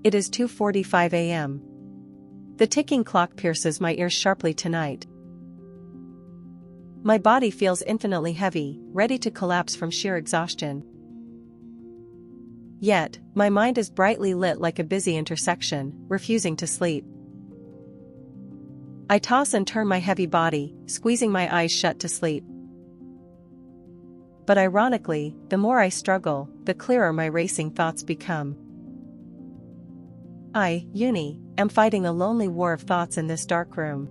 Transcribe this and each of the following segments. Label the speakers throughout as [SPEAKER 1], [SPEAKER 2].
[SPEAKER 1] It is 2:45 a.m. The ticking clock pierces my ears sharply tonight. My body feels infinitely heavy, ready to collapse from sheer exhaustion. Yet, my mind is brightly lit like a busy intersection, refusing to sleep. I toss and turn my heavy body, squeezing my eyes shut to sleep. But ironically, the more I struggle, the clearer my racing thoughts become. I, Uni, am fighting a lonely war of thoughts in this dark room.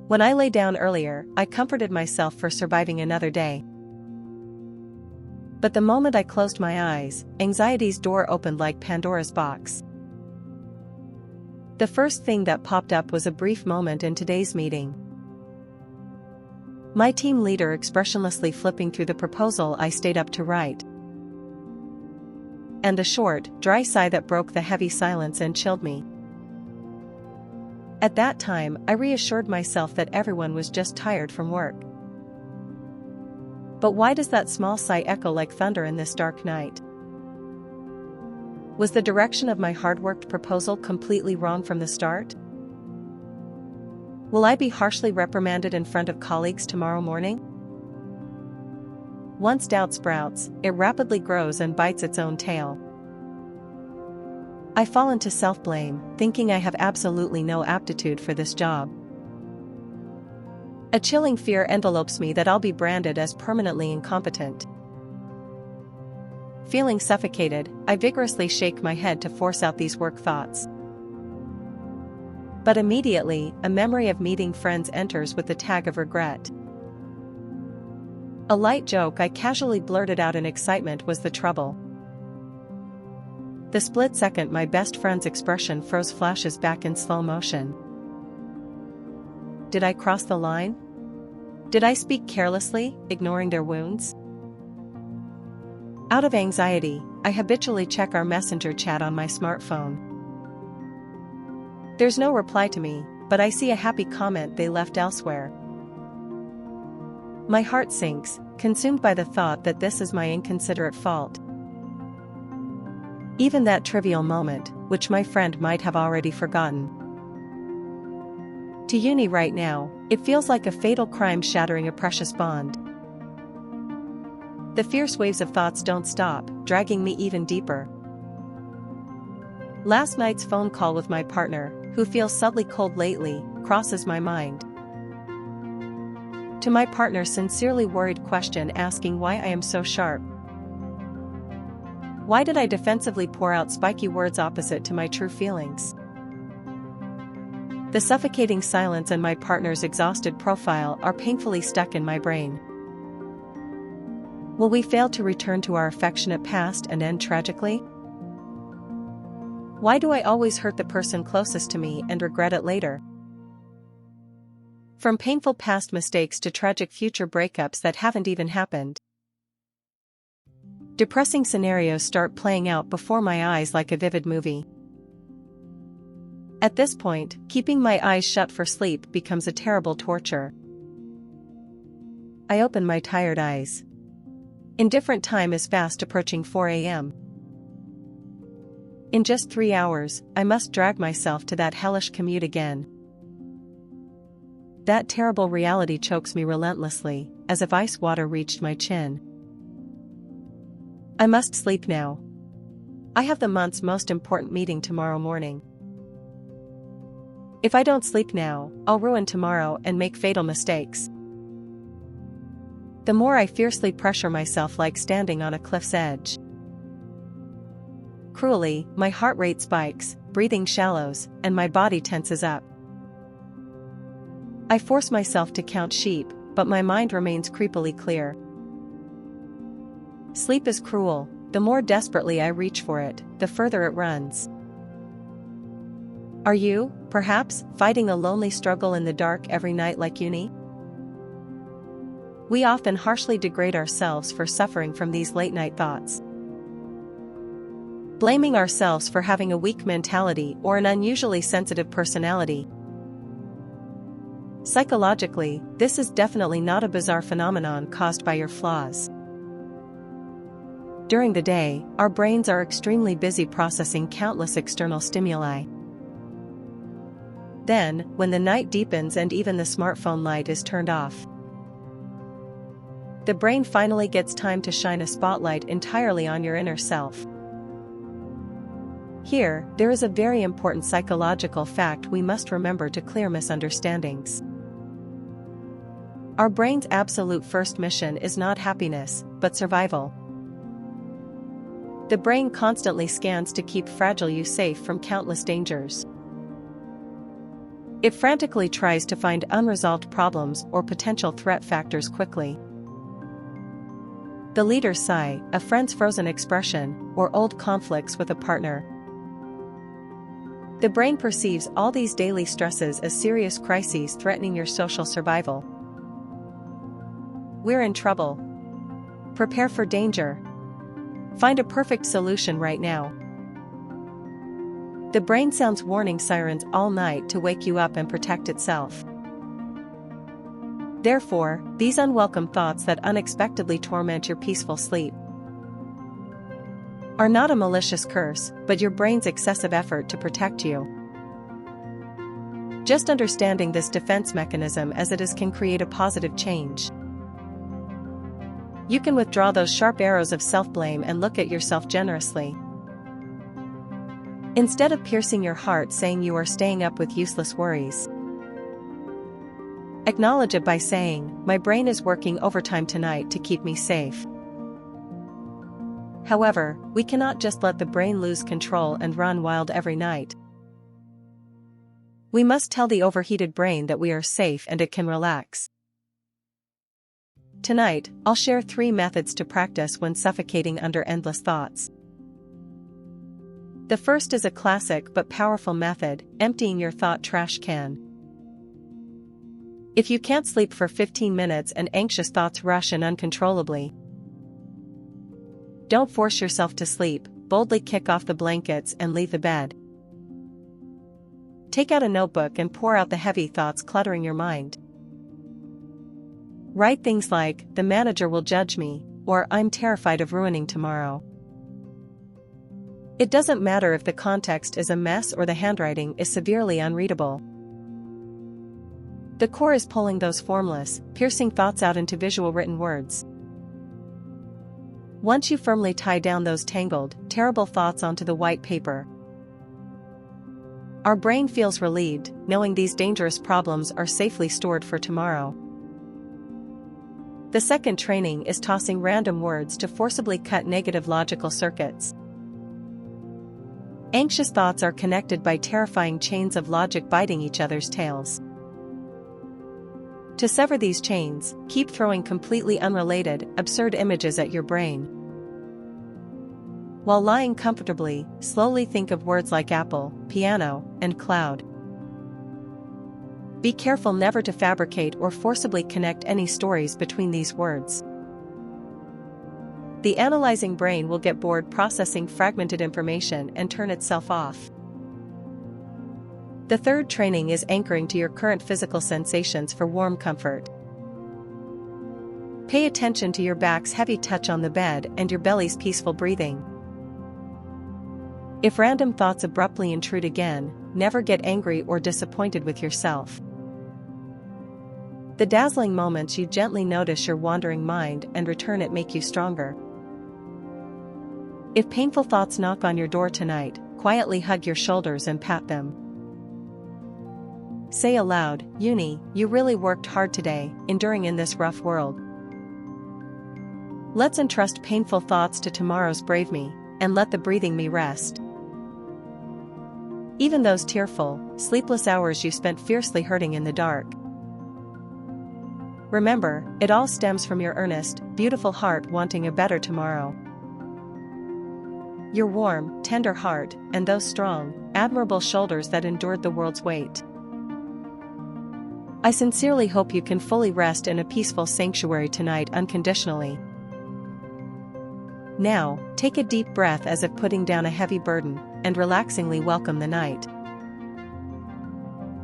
[SPEAKER 1] When I lay down earlier, I comforted myself for surviving another day. But the moment I closed my eyes, anxiety's door opened like Pandora's box. The first thing that popped up was a brief moment in today's meeting. My team leader expressionlessly flipping through the proposal I stayed up to write. And a short, dry sigh that broke the heavy silence and chilled me. At that time, I reassured myself that everyone was just tired from work. But why does that small sigh echo like thunder in this dark night? Was the direction of my hard-worked proposal completely wrong from the start? Will I be harshly reprimanded in front of colleagues tomorrow morning? Once doubt sprouts, it rapidly grows and bites its own tail. I fall into self-blame, thinking I have absolutely no aptitude for this job. A chilling fear envelopes me that I'll be branded as permanently incompetent. Feeling suffocated, I vigorously shake my head to force out these work thoughts. But immediately, a memory of meeting friends enters with the tag of regret. A light joke I casually blurted out in excitement was the trouble. The split second my best friend's expression froze flashes back in slow motion. Did I cross the line? Did I speak carelessly, ignoring their wounds? Out of anxiety, I habitually check our messenger chat on my smartphone. There's no reply to me, but I see a happy comment they left elsewhere. My heart sinks, consumed by the thought that this is my inconsiderate fault. Even that trivial moment, which my friend might have already forgotten. To Uni right now, it feels like a fatal crime shattering a precious bond. The fierce waves of thoughts don't stop, dragging me even deeper. Last night's phone call with my partner, who feels subtly cold lately, crosses my mind. To my partner's sincerely worried question asking why I am so sharp. Why did I defensively pour out spiky words opposite to my true feelings? The suffocating silence and my partner's exhausted profile are painfully stuck in my brain. Will we fail to return to our affectionate past and end tragically? Why do I always hurt the person closest to me and regret it later? From painful past mistakes to tragic future breakups that haven't even happened. Depressing scenarios start playing out before my eyes like a vivid movie. At this point, keeping my eyes shut for sleep becomes a terrible torture. I open my tired eyes. Indifferent time is fast approaching 4 a.m. In just 3 hours, I must drag myself to that hellish commute again. That terrible reality chokes me relentlessly, as if ice water reached my chin. I must sleep now. I have the month's most important meeting tomorrow morning. If I don't sleep now, I'll ruin tomorrow and make fatal mistakes. The more I fiercely pressure myself like standing on a cliff's edge. Cruelly, my heart rate spikes, breathing shallows, and my body tenses up. I force myself to count sheep, but my mind remains creepily clear. Sleep is cruel. The more desperately I reach for it, the further it runs. Are you, perhaps, fighting a lonely struggle in the dark every night like Uni? We often harshly degrade ourselves for suffering from these late-night thoughts. Blaming ourselves for having a weak mentality or an unusually sensitive personality. Psychologically, this is definitely not a bizarre phenomenon caused by your flaws. During the day, our brains are extremely busy processing countless external stimuli. Then, when the night deepens and even the smartphone light is turned off, the brain finally gets time to shine a spotlight entirely on your inner self. Here, there is a very important psychological fact we must remember to clear misunderstandings. Our brain's absolute first mission is not happiness, but survival. The brain constantly scans to keep fragile you safe from countless dangers. It frantically tries to find unresolved problems or potential threat factors quickly. The leader's sigh, a friend's frozen expression, or old conflicts with a partner. The brain perceives all these daily stresses as serious crises threatening your social survival. We're in trouble. Prepare for danger. Find a perfect solution right now. The brain sounds warning sirens all night to wake you up and protect itself. Therefore, these unwelcome thoughts that unexpectedly torment your peaceful sleep are not a malicious curse, but your brain's excessive effort to protect you. Just understanding this defense mechanism as it is can create a positive change. You can withdraw those sharp arrows of self-blame and look at yourself generously. Instead of piercing your heart saying you are staying up with useless worries, acknowledge it by saying, "My brain is working overtime tonight to keep me safe." However, we cannot just let the brain lose control and run wild every night. We must tell the overheated brain that we are safe and it can relax. Tonight, I'll share 3 methods to practice when suffocating under endless thoughts. The first is a classic but powerful method, emptying your thought trash can. If you can't sleep for 15 minutes and anxious thoughts rush in uncontrollably, don't force yourself to sleep, boldly kick off the blankets and leave the bed. Take out a notebook and pour out the heavy thoughts cluttering your mind. Write things like, "The manager will judge me," or "I'm terrified of ruining tomorrow." It doesn't matter if the context is a mess or the handwriting is severely unreadable. The core is pulling those formless, piercing thoughts out into visual written words. Once you firmly tie down those tangled, terrible thoughts onto the white paper, our brain feels relieved, knowing these dangerous problems are safely stored for tomorrow. The second training is tossing random words to forcibly cut negative logical circuits. Anxious thoughts are connected by terrifying chains of logic biting each other's tails. To sever these chains, keep throwing completely unrelated, absurd images at your brain. While lying comfortably, slowly think of words like apple, piano, and cloud. Be careful never to fabricate or forcibly connect any stories between these words. The analyzing brain will get bored processing fragmented information and turn itself off. The third training is anchoring to your current physical sensations for warm comfort. Pay attention to your back's heavy touch on the bed and your belly's peaceful breathing. If random thoughts abruptly intrude again, never get angry or disappointed with yourself. The dazzling moments you gently notice your wandering mind and return it make you stronger. If painful thoughts knock on your door tonight, quietly hug your shoulders and pat them. Say aloud, "Uni, you really worked hard today, enduring in this rough world." Let's entrust painful thoughts to tomorrow's brave me, and let the breathing me rest. Even those tearful, sleepless hours you spent fiercely hurting in the dark. Remember, it all stems from your earnest, beautiful heart wanting a better tomorrow. Your warm, tender heart, and those strong, admirable shoulders that endured the world's weight. I sincerely hope you can fully rest in a peaceful sanctuary tonight unconditionally. Now, take a deep breath as if putting down a heavy burden, and relaxingly welcome the night.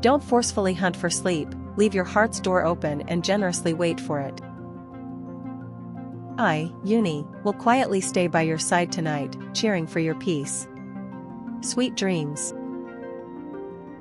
[SPEAKER 1] Don't forcefully hunt for sleep, leave your heart's door open and generously wait for it. I, Uni, will quietly stay by your side tonight, cheering for your peace. Sweet dreams.